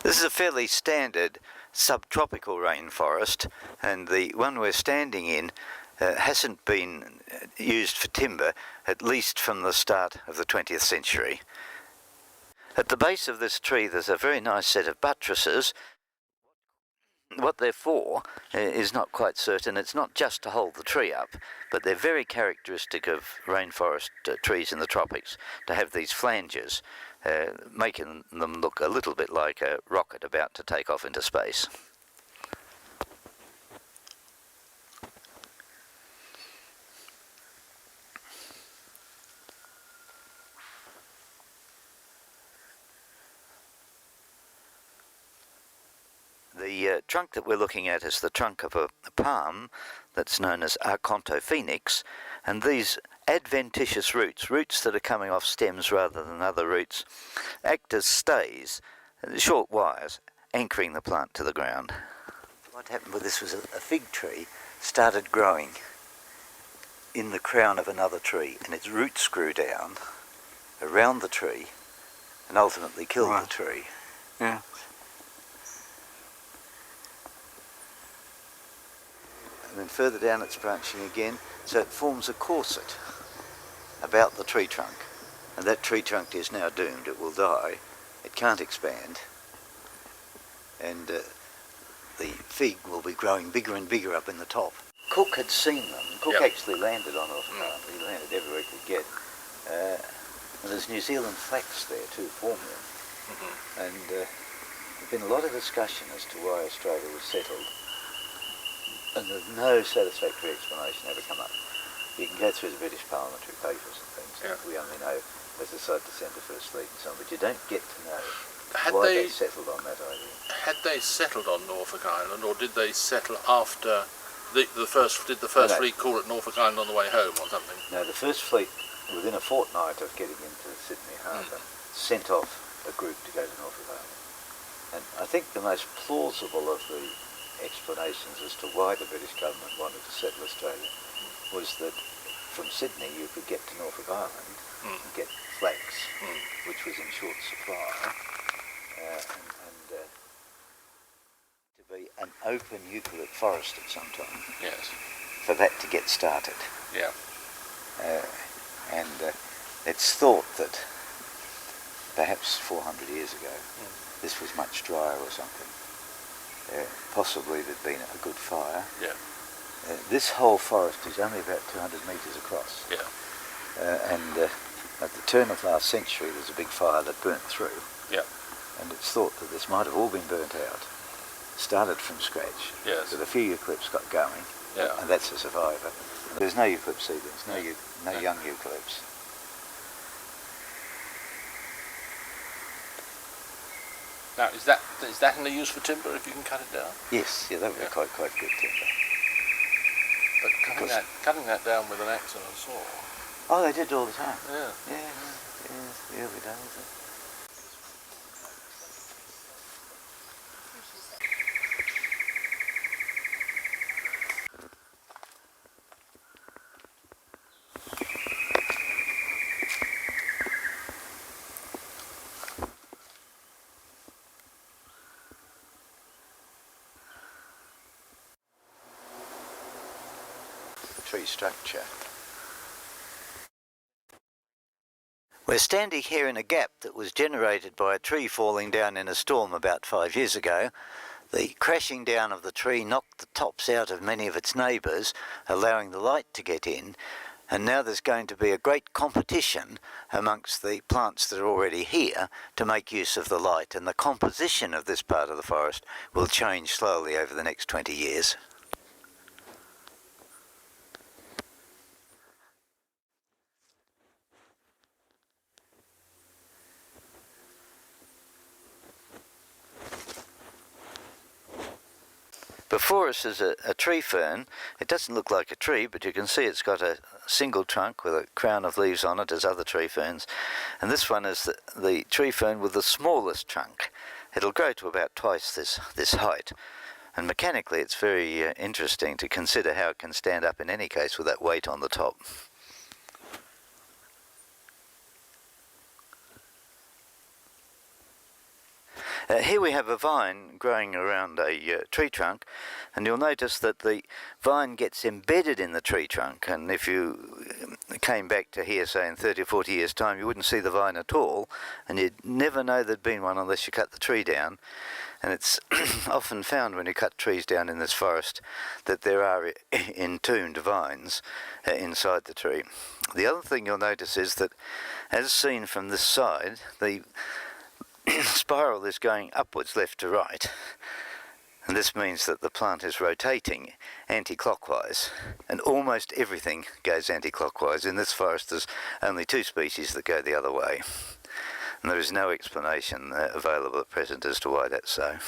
This is a fairly standard subtropical rainforest, and the one we're standing in hasn't been used for timber, at least from the start of the 20th century. At the base of this tree there's a very nice set of buttresses. What they're for is not quite certain. It's not just to hold the tree up, but they're very characteristic of rainforest trees in the tropics, to have these flanges, making them look a little bit like a rocket about to take off into space. The trunk that we're looking at is the trunk of a palm that's known as Archontophoenix, and these adventitious roots that are coming off stems rather than other roots, act as stays, short wires, anchoring the plant to the ground. What happened with this was a fig tree started growing in the crown of another tree, and its roots grew down around the tree and ultimately killed the tree. Yeah. And then further down it's branching again, so it forms a corset about the tree trunk, and that tree trunk is now doomed. It will die, it can't expand, and the fig will be growing bigger and bigger up in the top. Cook had seen them. Cook actually landed on North Island. He landed everywhere he could get. And there's New Zealand flax there too, forming. And there's been a lot of discussion as to why Australia was settled, and there's no satisfactory explanation ever come up. You can go through the British parliamentary papers and things. We only know as the side to send the first fleet and so on, but you don't get to know why they settled on that idea. Had they settled on Norfolk Island, or did they settle after the first? Did the first fleet call at Norfolk Island on the way home or something? No, the first fleet, within a fortnight of getting into Sydney Harbour, sent off a group to go to Norfolk Island. And I think the most plausible of the explanations as to why the British government wanted to settle Australia was that from Sydney you could get to Norfolk Island and get flax, which was in short supply, and to be an open eucalypt forest at some time. Yes. For that to get started. Yeah. And it's thought that perhaps 400 years ago this was much drier or something. Possibly there'd been a good fire. Yeah. This whole forest is only about 200 metres across. Yeah. And at the turn of last century there's a big fire that burnt through. Yeah. And it's thought that this might have all been burnt out, started from scratch. Yes. But a few eucalypts got going. Yeah. And that's a survivor. There's no eucalypt seedlings, no young eucalypts. Now, is that any use for timber if you can cut it down? Yes, yeah, that would be quite good timber. But cutting that down with an axe and a saw. Oh, they did all the time. Yeah. Yeah, the early days. Tree structure. We're standing here in a gap that was generated by a tree falling down in a storm about 5 years ago. The crashing down of the tree knocked the tops out of many of its neighbours, allowing the light to get in, and now there's going to be a great competition amongst the plants that are already here to make use of the light, and the composition of this part of the forest will change slowly over the next 20 years. Before us is a tree fern. It doesn't look like a tree, but you can see it's got a single trunk with a crown of leaves on it as other tree ferns. And this one is the tree fern with the smallest trunk. It'll grow to about twice this height. And mechanically it's very interesting to consider how it can stand up in any case with that weight on the top. Here we have a vine growing around a tree trunk, and you'll notice that the vine gets embedded in the tree trunk, and if you came back to here, say in 30 or 40 years' time, you wouldn't see the vine at all, and you'd never know there'd been one unless you cut the tree down. And it's often found when you cut trees down in this forest that there are entombed vines inside the tree. The other thing you'll notice is that, as seen from this side, the spiral is going upwards left to right, and this means that the plant is rotating anti-clockwise, and almost everything goes anti-clockwise. In this forest there's only 2 species that go the other way, and there is no explanation available at present as to why that's so.